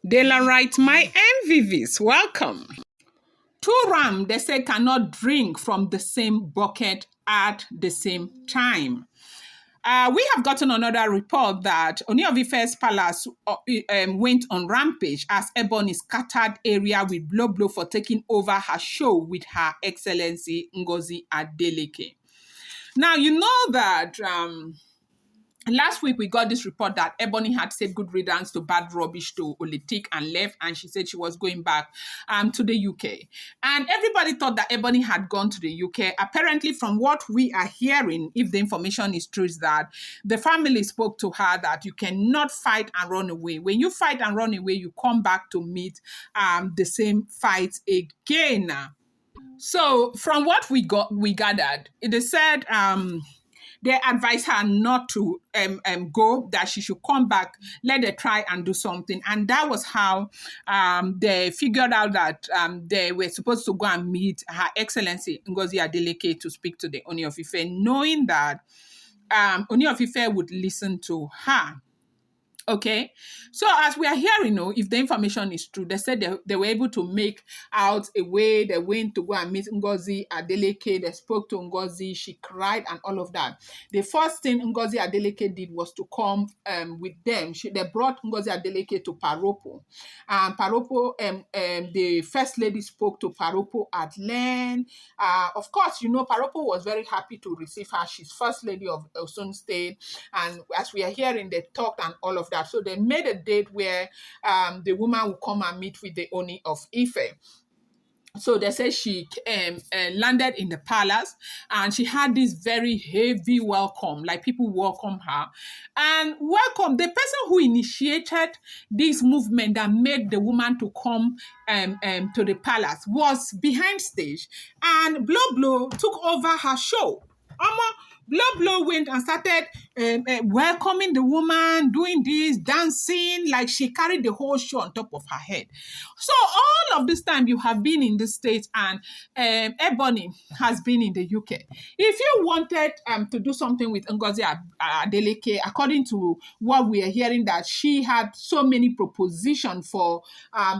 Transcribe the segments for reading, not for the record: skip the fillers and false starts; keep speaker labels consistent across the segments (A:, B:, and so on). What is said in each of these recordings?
A: Dela write, my MVVs, welcome. Two ram, they say, cannot drink from the same bucket at the same time. We have gotten another report that Ooni of Ife's palace went on rampage as Ebony scattered area with BLUBLO for taking over her show with her Excellency Ngozi Adeleke. Now, you know that last week, we got this report that Ebony had said good riddance to bad rubbish to Oletik and left, and she said she was going back to the UK. And everybody thought that Ebony had gone to the UK. Apparently, from what we are hearing, if the information is true, is that the family spoke to her that you cannot fight and run away. When you fight and run away, you come back to meet the same fight again. So, from what we gathered, it is said they advised her not to go, that she should come back, let her try and do something. And that was how they figured out that they were supposed to go and meet Her Excellency Ngozi Adeleke to speak to the Ooni of Ife, knowing that Ooni of Ife would listen to her. Okay, so as we are hearing, if the information is true, they said they were able to make out a way. They went to go and meet Ngozi Adeleke. They spoke to Ngozi. She cried and all of that. The first thing Ngozi Adeleke did was to come with them. They brought Ngozi Adeleke to Paropo. And Paropo, the first lady spoke to Paropo at length. Of course, Paropo was very happy to receive her. She's first lady of Osun State. And as we are hearing, they talked and all of that. So they made a date where the woman would come and meet with the Ooni of Ife. So they said she landed in the palace and she had this very heavy welcome, like people welcome her. And welcome, the person who initiated this movement that made the woman to come to the palace was behind stage. And BLUBLO took over her show. BLUBLO went and started welcoming the woman, doing this, dancing, like she carried the whole show on top of her head. So all of this time you have been in the States and Ebony has been in the UK. If you wanted to do something with Ngozi Adeleke, according to what we are hearing, that she had so many propositions for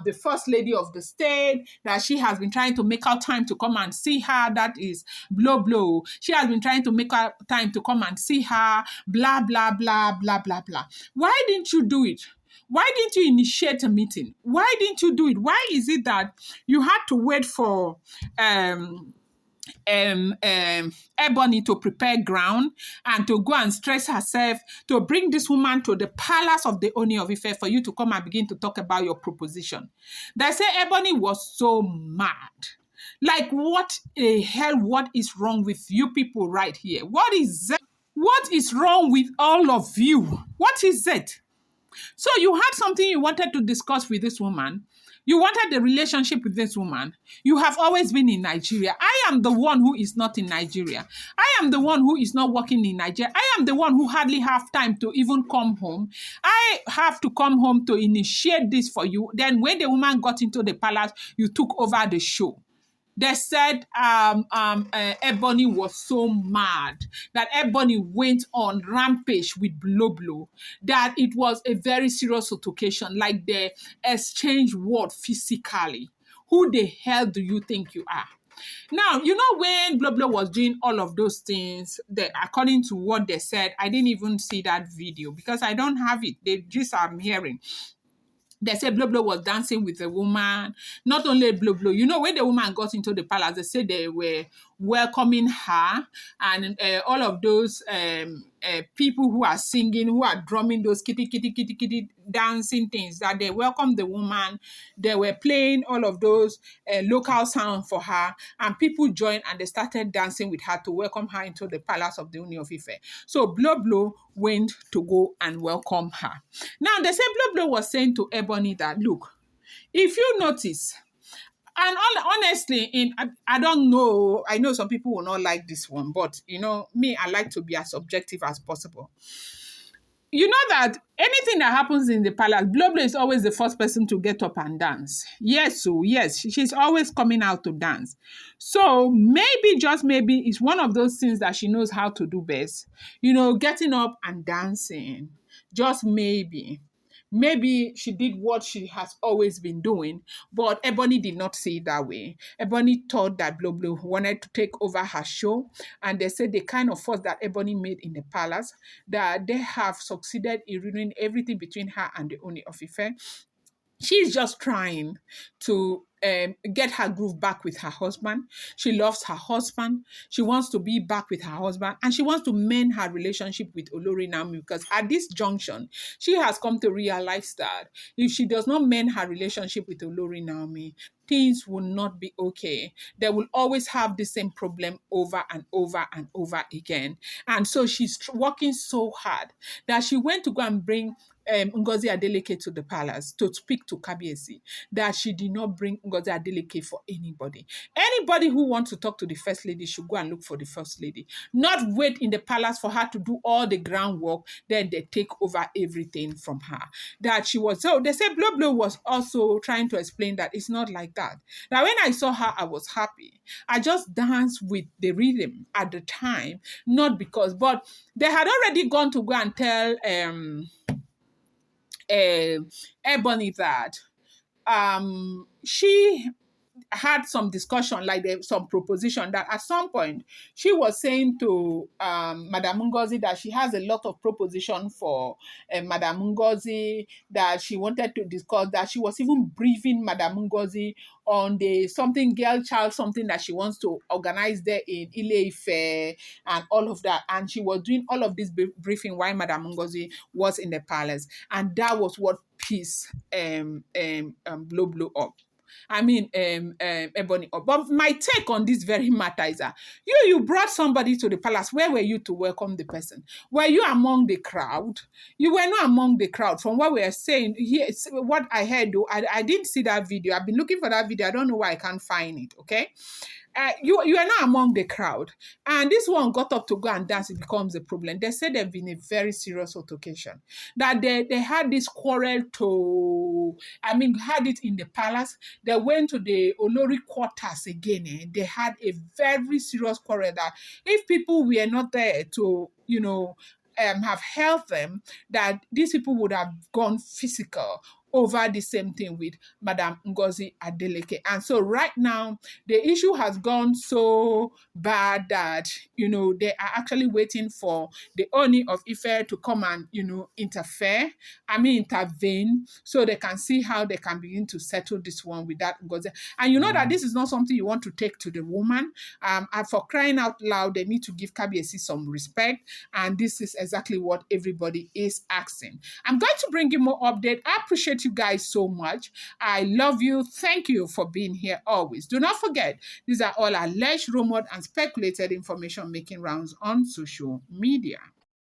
A: the first lady of the state, that she has been trying to make out time to come and see her, that is BLUBLO. She has been trying to make out time to come and see her, blah, blah, blah, blah, blah, blah. Why didn't you do it? Why didn't you initiate a meeting? Why didn't you do it? Why is it that you had to wait for Ebony to prepare ground and to go and stress herself to bring this woman to the palace of the Ooni of Ife for you to come and begin to talk about your proposition? They say Ebony was so mad. Like, what the hell? What is wrong with you people right here? What is that? What is wrong with all of you? What is it? So you had something you wanted to discuss with this woman. You wanted the relationship with this woman. You have always been in Nigeria. I am the one who is not in Nigeria. I am the one who is not working in Nigeria. I am the one who hardly have time to even come home. I have to come home to initiate this for you. Then when the woman got into the palace, you took over the show. They said Ebony was so mad that Ebony went on rampage with BLUBLO, that it was a very serious altercation, like they exchanged word physically. Who the hell do you think you are? Now, when BLUBLO was doing all of those things, according to what they said, I didn't even see that video because I don't have it. They just I'm hearing. They said BLUBLO was dancing with a woman. Not only BLUBLO, when the woman got into the palace, they said they were welcoming her, and all of those people who are singing, who are drumming those kitty, kitty, kitty, kitty dancing things, that they welcomed the woman. They were playing all of those local sound for her, and people joined and they started dancing with her to welcome her into the palace of the Ooni of Ife. So BLUBLO went to go and welcome her. Now, they said BLUBLO was saying to Ebony that, look, if you notice, and honestly, I don't know, I know some people will not like this one, but, me, I like to be as objective as possible. You know that anything that happens in the palace, BLUBLO is always the first person to get up and dance. Yes, she's always coming out to dance. So maybe, just maybe, it's one of those things that she knows how to do best. Getting up and dancing. Just maybe. maybe she did what she has always been doing, but Ebony did not see it that way. Ebony thought that BLUBLO wanted to take over her show, and they said the kind of fuss that Ebony made in the palace, that they have succeeded in ruining everything between her and the Ooni of Ife. She's just trying to get her groove back with her husband. She loves her husband. She wants to be back with her husband, and she wants to mend her relationship with Olori Naomi, because at this junction, she has come to realize that if she does not mend her relationship with Olori Naomi, things will not be okay. They will always have the same problem over and over and over again. And so she's working so hard that she went to go and bring Ngozi Adeleke to the palace to speak to Kabiesi, that she did not bring Ngozi Adeleke for anybody. Anybody who wants to talk to the first lady should go and look for the first lady, not wait in the palace for her to do all the groundwork, then they take over everything from her. That she was, so they say BLUBLO was also trying to explain that it's not like that. Now, when I saw her, I was happy. I just danced with the rhythm at the time, not because, but they had already gone to go and tell Ebony that she had some discussion, like some proposition that at some point she was saying to Madam Ngozi that she has a lot of proposition for Madam Ngozi, that she wanted to discuss, that she was even briefing Madam Ngozi on the something girl child, something that she wants to organize there in Ile-Ife and all of that. And she was doing all of this briefing while Madam Ngozi was in the palace. And that was what pissed BLUBLO up. I mean, Ebony. But my take on this very matter is that you brought somebody to the palace. Where were you to welcome the person? Were you among the crowd? You were not among the crowd. From what we are saying here, what I heard, though, I didn't see that video. I've been looking for that video. I don't know why I can't find it. Okay. You are not among the crowd. And this one got up to go and dance. It becomes a problem. They said they've been a very serious altercation. That they had this quarrel had it in the palace. They went to the Olori quarters again. They had a very serious quarrel that if people were not there to, have helped them, that these people would have gone physical over the same thing with Madam Ngozi Adeleke. And so right now, the issue has gone so bad that, they are actually waiting for the Ooni of Ife to come and, intervene, so they can see how they can begin to settle this one with that Ngozi. And you know that this is not something you want to take to the woman. And for crying out loud, they need to give Kabiesi some respect. And this is exactly what everybody is asking. I'm going to bring you more update. I appreciate you guys so much. I love you. Thank you for being here always. Do not forget, these are all alleged, rumored, and speculated information making rounds on social media.